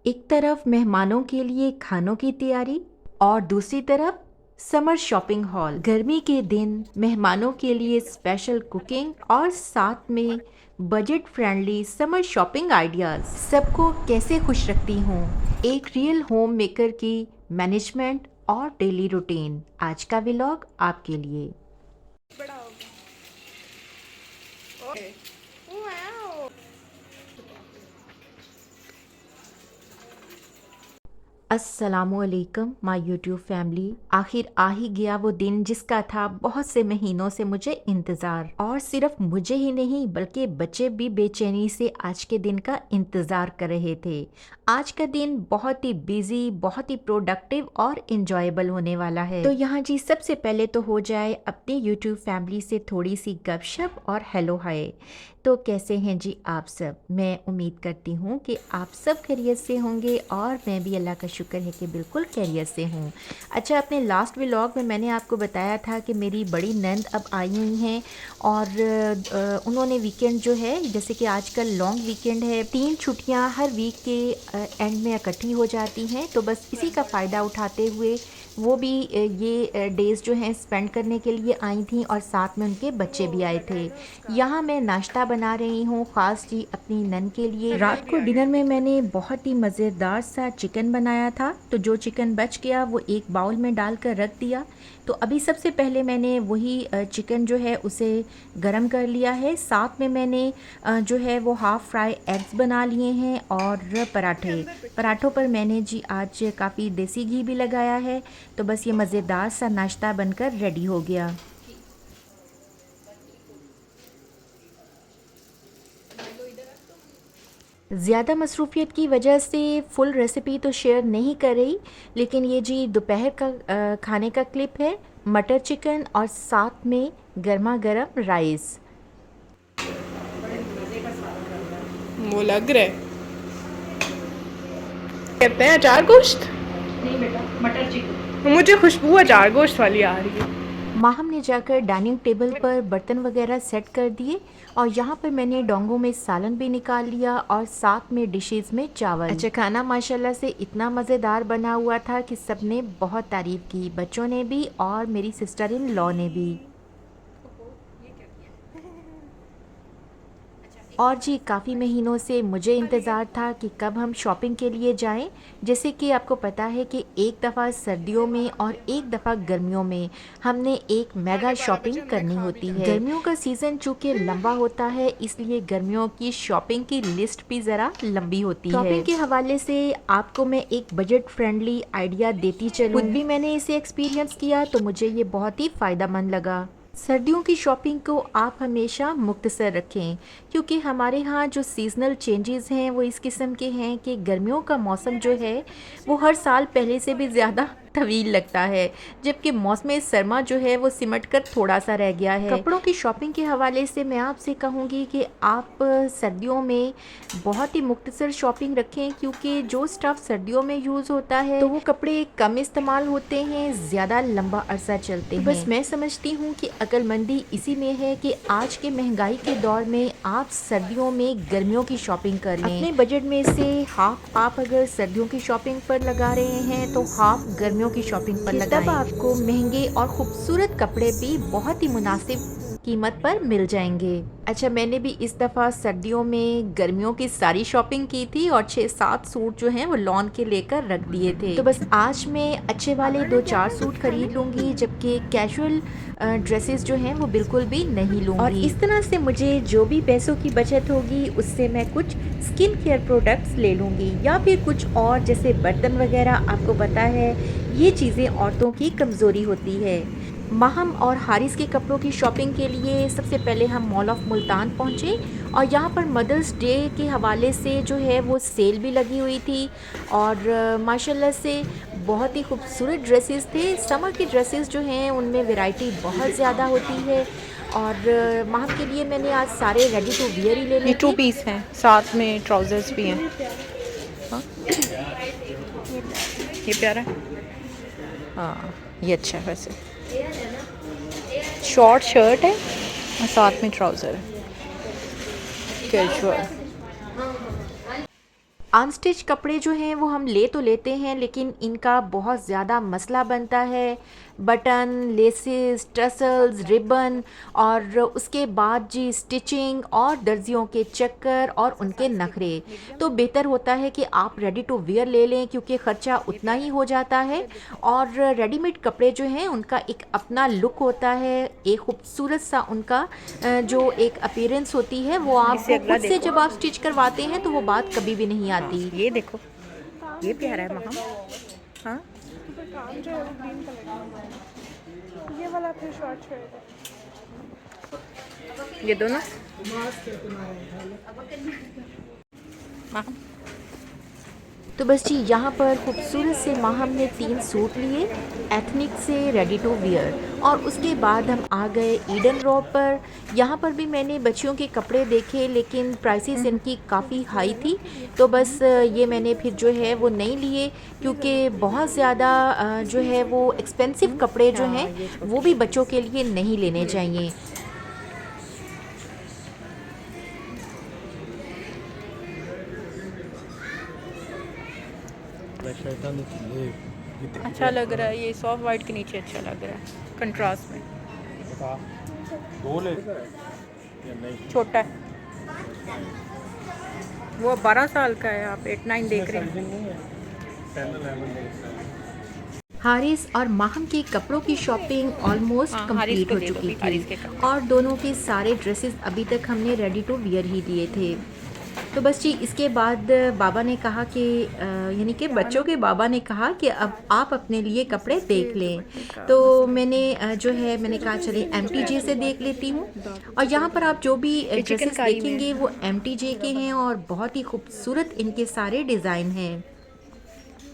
एक तरफ मेहमानों के लिए खानों की तैयारी और दूसरी तरफ समर शॉपिंग हॉल। गर्मी के दिन मेहमानों के लिए स्पेशल कुकिंग और साथ में budget friendly summer shopping ideas सबको कैसे खुश रखती हूँ। एक रियल होम मेकर की मैनेजमेंट और डेली रूटीन। आज का व्लॉग आपके लिए। बड़ा हो गया। ओके। वाओ। अस्सलामुअलैकुम माय यूट्यूब फैमिली। आखिर आ ही गया वो दिन जिसका था बहुत से महीनों से मुझे इंतज़ार, और सिर्फ मुझे ही नहीं बल्कि बच्चे भी बेचैनी से आज के दिन का इंतज़ार कर रहे थे। आज का दिन बहुत ही बिजी, बहुत ही प्रोडक्टिव और इंजॉयबल होने वाला है। तो यहाँ जी सबसे पहले तो हो जाए अपनी यूट्यूब फैमिली से थोड़ी सी गपशप और हेलो हाय। तो कैसे हैं जी आप सब? मैं उम्मीद करती हूँ कि आप सब खैरियत से होंगे और मैं भी अल्लाह का शुक्र है कि बिल्कुल खैरियत से हूँ। अच्छा, अपने लास्ट व्लॉग में मैंने आपको बताया था कि मेरी बड़ी नंद अब आई हुई हैं और उन्होंने वीकेंड जो है, जैसे कि आजकल लॉन्ग वीकेंड है, 3 छुट्टियाँ हर वीक के एंड में इकट्ठी हो जाती हैं, तो बस इसी का फ़ायदा उठाते हुए वो भी ये डेज़ जो हैं स्पेंड करने के लिए आई थी और साथ में उनके बच्चे भी आए थे। यहाँ मैं नाश्ता बना रही हूँ ख़ास जी अपनी नन के लिए। रात को डिनर में मैंने बहुत ही मज़ेदार सा चिकन बनाया था, तो जो चिकन बच गया वो एक बाउल में डालकर रख दिया। तो अभी सबसे पहले मैंने वही चिकन जो है उसे गरम कर लिया है। साथ में मैंने जो है वो हाफ़ फ्राई एग्स बना लिए हैं और पराठे। पराठों पर मैंने जी आज काफ़ी देसी घी भी लगाया है। तो बस ये मज़ेदार सा नाश्ता बनकर रेडी हो गया। ज़्यादा मसरूफ़ियत की वजह से फ़ुल रेसिपी तो शेयर नहीं कर रही, लेकिन ये जी दोपहर का खाने का क्लिप है। मटर चिकन और साथ में गर्मा गर्म राइस। वो लग रहा है। कहते हैं अचार गोश्त। नहीं बेटा, मटर चिकन। मुझे खुशबू अचार गोश्त वाली आ रही है। माहम ने जाकर डाइनिंग टेबल पर बर्तन वगैरह सेट कर दिए और यहाँ पर मैंने डोंगों में सालन भी निकाल लिया और साथ में डिशेस में चावल। अच्छा, खाना माशाल्लाह से इतना मज़ेदार बना हुआ था कि सबने बहुत तारीफ़ की, बच्चों ने भी और मेरी सिस्टर इन लॉ ने भी। और जी काफ़ी महीनों से मुझे इंतज़ार था कि कब हम शॉपिंग के लिए जाएं। जैसे कि आपको पता है कि एक दफ़ा सर्दियों में और एक दफ़ा गर्मियों में हमने एक मेगा शॉपिंग करनी होती है। गर्मियों का सीज़न चूँकि लंबा होता है, इसलिए गर्मियों की शॉपिंग की लिस्ट भी ज़रा लंबी होती है। शॉपिंग के हवाले से आपको मैं एक बजट फ्रेंडली आइडिया देती चलूँ। खुद भी मैंने इसे एक्सपीरियंस किया तो मुझे ये बहुत ही फ़ायदेमंद लगा। सर्दियों की शॉपिंग को आप हमेशा मुख्तसर रखें, क्योंकि हमारे यहाँ जो सीज़नल चेंजेस हैं वो इस किस्म के हैं कि गर्मियों का मौसम जो है वो हर साल पहले से भी ज़्यादा तवील लगता है, जबकि मौसम सरमा जो है वो सिमट कर थोड़ा सा रह गया है। कपड़ों की शॉपिंग के हवाले से मैं आपसे कहूँगी कि आप सर्दियों में बहुत ही मुख्तसर शॉपिंग रखें, क्योंकि जो स्टफ़ सर्दियों में यूज़ होता है तो वो कपड़े कम इस्तेमाल होते हैं, ज़्यादा लंबा अरसा चलते हैं। बस मैं समझती हूँ कि अक्लमंदी इसी में है कि आज के महंगाई के दौर में आप सर्दियों में गर्मियों की शॉपिंग कर लें। अपने बजट में से हाफ आप अगर सर्दियों की शॉपिंग पर लगा रहे हैं तो हाफ गर्मियों की शॉपिंग पर लगाएं। तब आपको महंगे और खूबसूरत कपड़े भी बहुत ही मुनासिब कीमत पर मिल जाएंगे। अच्छा, मैंने भी इस दफ़ा सर्दियों में गर्मियों की सारी शॉपिंग की थी और 6-7 सूट जो हैं वो लॉन के लेकर रख दिए थे। तो बस आज मैं अच्छे वाले 2-4 सूट खरीद लूँगी, जबकि कैजुअल ड्रेसेस जो हैं वो बिल्कुल भी नहीं लूँगी। और इस तरह से मुझे जो भी पैसों की बचत होगी उससे मैं कुछ स्किन केयर प्रोडक्ट्स ले लूँगी, या फिर कुछ और जैसे बर्तन वगैरह। आपको पता है ये चीज़ें औरतों की कमज़ोरी होती है। माहम और हारिस के कपड़ों की शॉपिंग के लिए सबसे पहले हम मॉल ऑफ मुल्तान पहुँचे और यहाँ पर मदर्स डे के हवाले से जो है वो सेल भी लगी हुई थी और माशाल्लाह से बहुत ही खूबसूरत ड्रेसेस थे। समर की ड्रेसेस जो हैं उनमें वैरायटी बहुत ज़्यादा होती है और माहम के लिए मैंने आज सारे रेडी टू वियर ही ये लेने 2 थे। पीस हैं, साथ में ट्राउजर्स भी हैं। हाँ, ये प्यारा है। हाँ, ये अच्छा है वैसे। शॉर्ट शर्ट है और साथ में ट्राउज़र है, कैजुअल। अनस्टिच कपड़े जो हैं वो हम ले तो लेते हैं, लेकिन इनका बहुत ज़्यादा मसला बनता है। बटन, लेसेस, टसल्स, रिबन और उसके बाद जी स्टिचिंग और दर्जियों के चक्कर और उनके नखरे। तो बेहतर होता है कि आप रेडी टू वियर ले लें, क्योंकि ख़र्चा उतना ही हो जाता है। और रेडीमेड कपड़े जो हैं उनका एक अपना लुक होता है, एक खूबसूरत सा उनका जो एक अपीयरेंस होती है, वो इससे आपको अगला खुद से देखो। जब आप स्टिच करवाते हैं तो वो बात कभी भी नहीं हाँ, आती। ये देखो, ये प्यारा है महम। हाँ, काम जो है वो ग्रीन कलर का, ये वाला फिर शॉर्ट शर्ट है। ये दोनों महम। तो बस जी यहाँ पर खूबसूरत से माहम ने 3 सूट लिए एथनिक से रेडी टू वियर, और उसके बाद हम आ गए ईडन रॉ पर। यहाँ पर भी मैंने बच्चियों के कपड़े देखे, लेकिन प्राइसेस इनकी काफ़ी हाई थी। तो बस ये मैंने फिर जो है वो नहीं लिए, क्योंकि बहुत ज़्यादा जो है वो एक्सपेंसिव कपड़े जो हैं वो भी बच्चों के लिए नहीं लेने चाहिए। अच्छा लग रहा है, ये सॉफ्ट वाइट के नीचे अच्छा लग रहा है कंट्रास्ट में। दो ले या नहीं? छोटा है वो, 12 साल का है, आप 8-9 देख रहे हैं। साइजिंग नहीं है 10-11 हारिस और माहम के कपड़ों की शॉपिंग ऑलमोस्ट हाँ, हारिस कंप्लीट को हो दे दो चुकी भी, हारिस के थी, कपड़े। और दोनों के सारे ड्रेसेस अभी तक हमने रेडी टू वियर ही दिए थे। तो बस जी इसके बाद बाबा ने कहा कि यानी कि बच्चों के बाबा ने कहा कि अब आप अपने लिए कपड़े देख लें। तो मैंने जो है मैंने कहा चले MTJ से देख लेती हूँ। और यहाँ पर आप जो भी ड्रेसेस चिकनकारी में देखेंगे वो MTJ के हैं, और बहुत ही खूबसूरत इनके सारे डिज़ाइन हैं।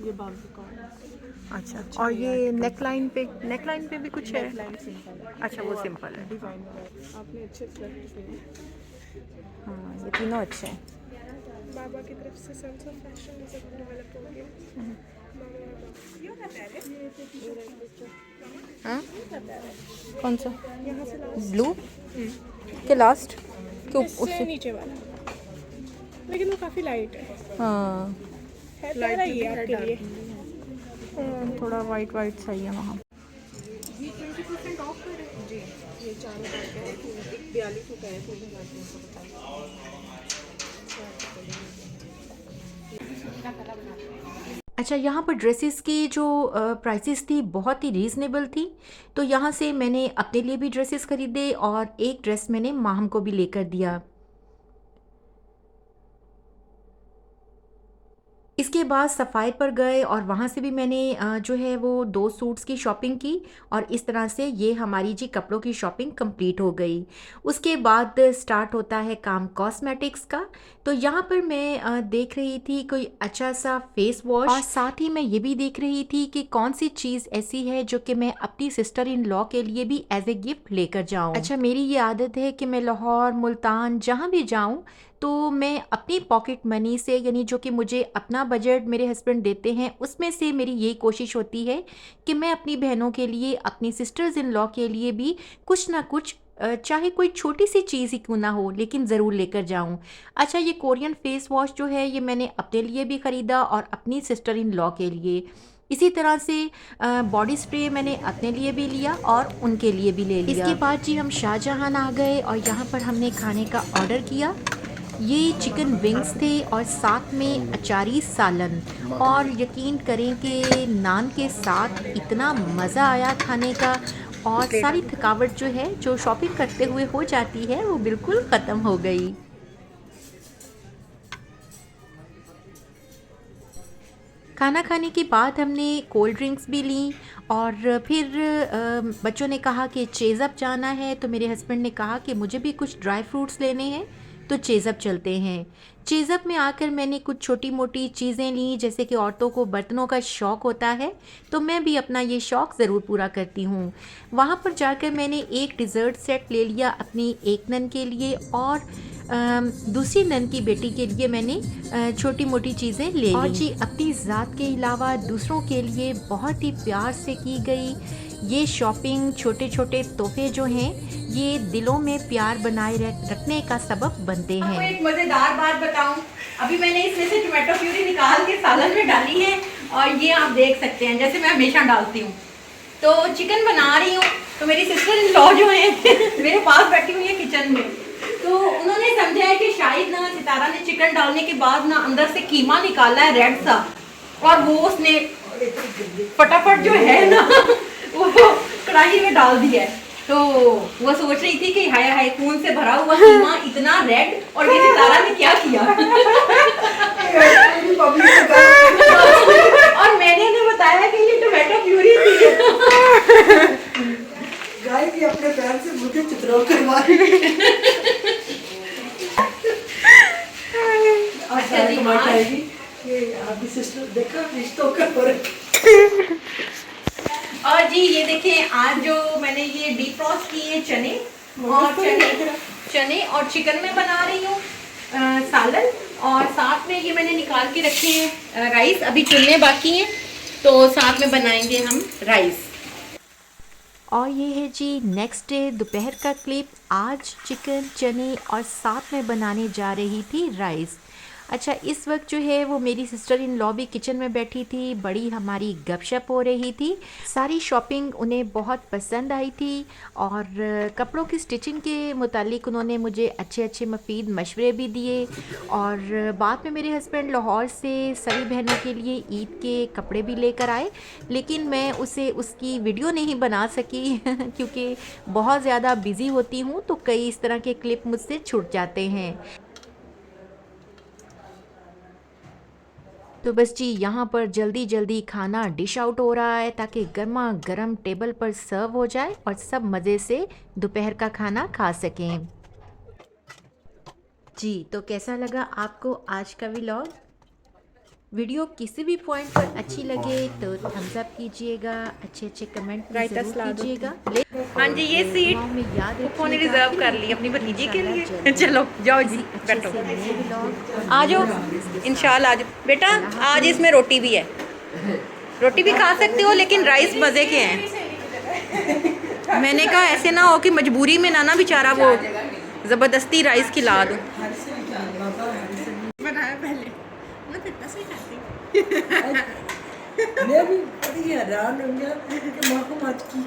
ये बाबू का अच्छा, और ये नेकलाइन पे भी कुछ है? अच्छा, वो सिंपल है। डिज़ाइन आपने अच्छे सेलेक्ट किए। हाँ, ये तीनों अच्छे हैं। बाबा की तरफ से सेंस ऑफ फैशन सब डेवलप हो गया। हाँ, कौन सा? यहाँ से लास्ट ब्लू के लास्ट क्यों इससे उससे? नीचे वाला, लेकिन वो काफ़ी लाइट है। हाँ, है प्यारा ही है आपके लिए। थोड़ा वाइट वाइट सही है वहाँ। ये 20% ऑफ कर है जी। ये चारों पैक है, 42 का है, 3 अच्छा, यहाँ पर ड्रेसेस की जो प्राइसेस थी बहुत ही रीज़नेबल थी। तो यहाँ से मैंने अपने लिए भी ड्रेसेस ख़रीदे, और एक ड्रेस मैंने माहम को भी लेकर दिया। इसके बाद सफ़ाई पर गए, और वहाँ से भी मैंने जो है वो 2 सूट्स की शॉपिंग की, और इस तरह से ये हमारी जी कपड़ों की शॉपिंग कंप्लीट हो गई। उसके बाद स्टार्ट होता है काम कॉस्मेटिक्स का। तो यहाँ पर मैं देख रही थी कोई अच्छा सा फेस वॉश, और साथ ही मैं ये भी देख रही थी कि कौन सी चीज़ ऐसी है जो कि मैं अपनी सिस्टर इन लॉ के लिए भी एज ए गिफ्ट लेकर जाऊँ। अच्छा, मेरी ये आदत है कि मैं लाहौर, मुल्तान जहाँ भी जाऊँ तो मैं अपनी पॉकेट मनी से, यानी जो कि मुझे अपना बजट मेरे हस्बैंड देते हैं, उसमें से मेरी यही कोशिश होती है कि मैं अपनी बहनों के लिए, अपनी सिस्टर्स इन लॉ के लिए भी कुछ ना कुछ चाहे कोई छोटी सी चीज़ ही क्यों ना हो, लेकिन ज़रूर लेकर जाऊं। अच्छा, ये कोरियन फेस वॉश जो है ये मैंने अपने लिए भी ख़रीदा और अपनी सिस्टर इन लॉ के लिए। इसी तरह से बॉडी स्प्रे मैंने अपने लिए भी लिया और उनके लिए भी ले लिया। इसके बाद जी हम शाहजहां आ गए, और यहाँ पर हमने खाने का ऑर्डर किया। ये चिकन विंग्स थे और साथ में अचारी सालन, और यकीन करें कि नान के साथ इतना मज़ा आया खाने का, और सारी थकावट जो है जो शॉपिंग करते हुए हो जाती है वो बिल्कुल ख़त्म हो गई। खाना खाने के बाद हमने कोल्ड ड्रिंक्स भी ली, और फिर बच्चों ने कहा कि चेज़अप जाना है, तो मेरे हस्बैंड ने कहा कि मुझे भी कुछ ड्राई फ्रूट्स लेने हैं, तो चेज़अप चलते हैं। चेज़अप में आकर मैंने कुछ छोटी मोटी चीज़ें ली, जैसे कि औरतों को बर्तनों का शौक़ होता है, तो मैं भी अपना ये शौक़ ज़रूर पूरा करती हूँ। वहाँ पर जाकर मैंने एक डिज़र्ट सेट ले लिया अपनी एक नन के लिए, और दूसरी नन की बेटी के लिए मैंने छोटी मोटी चीज़ें ले ली। और जी अपनी ज़ात के अलावा दूसरों के लिए बहुत ही प्यार से की गई ये शॉपिंग, छोटे छोटे तोहफे जो हैं ये दिलों में प्यार बनाए रखने का सबब बनते आपको हैं। एक मज़ेदार बात बताऊं, अभी मैंने इसमें से टोमेटो प्यूरी निकाल के सालन में डाली है और ये आप देख सकते हैं जैसे मैं हमेशा डालती हूँ। तो चिकन बना रही हूँ तो मेरी सिस्टर इन लॉ जो है मेरे पास बैठी हुई है किचन में, तो उन्होंने समझा है कि शायद ना सितारा ने चिकन डालने के बाद ना अंदर से कीमा निकाला है रेड सा, और वो उसने फटाफट जो है ना वो कढ़ाई में डाल दिया है। तो वो सोच रही थी कि हाय हाय खून से भरा हुआ कीमा इतना रेड, और ये सितारा ने क्या किया और मैंने उन्हें बताया कि ये टोमेटो प्यूरी थी। गाय भी अपने पैर से मुझे चित्रों करवा आपकी सिस्टर देखा रिश्तों का फर्क। और जी ये देखें आज जो मैंने ये डीफ्रॉस्ट किए चने और चने और चिकन में बना रही हूँ सालन, और साथ में ये मैंने निकाल के रखे हैं राइस, अभी चुनने बाकी हैं तो साथ में बनाएंगे हम राइस। और ये है जी नेक्स्ट डे दोपहर का क्लिप। आज चिकन, चने और साथ में बनाने जा रही थी राइस। अच्छा, इस वक्त जो है वो मेरी सिस्टर इन लॉ भी किचन में बैठी थी, बड़ी हमारी गपशप हो रही थी। सारी शॉपिंग उन्हें बहुत पसंद आई थी और कपड़ों की स्टिचिंग के मुतालिक उन्होंने मुझे अच्छे अच्छे मुफीद मशवरे भी दिए। और बाद में मेरे हस्बैंड लाहौर से सभी बहनों के लिए ईद के कपड़े भी लेकर आए, लेकिन मैं उसकी वीडियो नहीं बना सकी क्योंकि बहुत ज़्यादा बिज़ी होती हूँ, तो कई इस तरह के क्लिप मुझसे छूट जाते हैं। तो बस जी यहाँ पर जल्दी जल्दी खाना डिश आउट हो रहा है ताकि गर्मा गर्म टेबल पर सर्व हो जाए और सब मज़े से दोपहर का खाना खा सकें। जी तो कैसा लगा आपको आज का व्लॉग? वीडियो किसी भी पॉइंट पर अच्छी लगे तो थम्स अप कीजिएगा, अच्छे अच्छे कमेंट ज़रूर कीजिएगा। हाँ जी ये सीट में याद पुप्पो ने रखिएगा रिजर्व कर ली अपनी भतीजी के लिए। चलो जाओ जी बैठो, आ जाओ इंशाल्लाह। आ जाओ बेटा, आज इसमें रोटी भी है, रोटी भी खा सकते हो लेकिन राइस मज़े के हैं। मैंने कहा ऐसे ना हो कि मजबूरी में ना बेचारा वो ज़बरदस्ती राइस खिला दूँ। बनाया पहले मैं तो इतना सही खाती मैं भी बड़ी हैरान हो गया कि माँ को मत की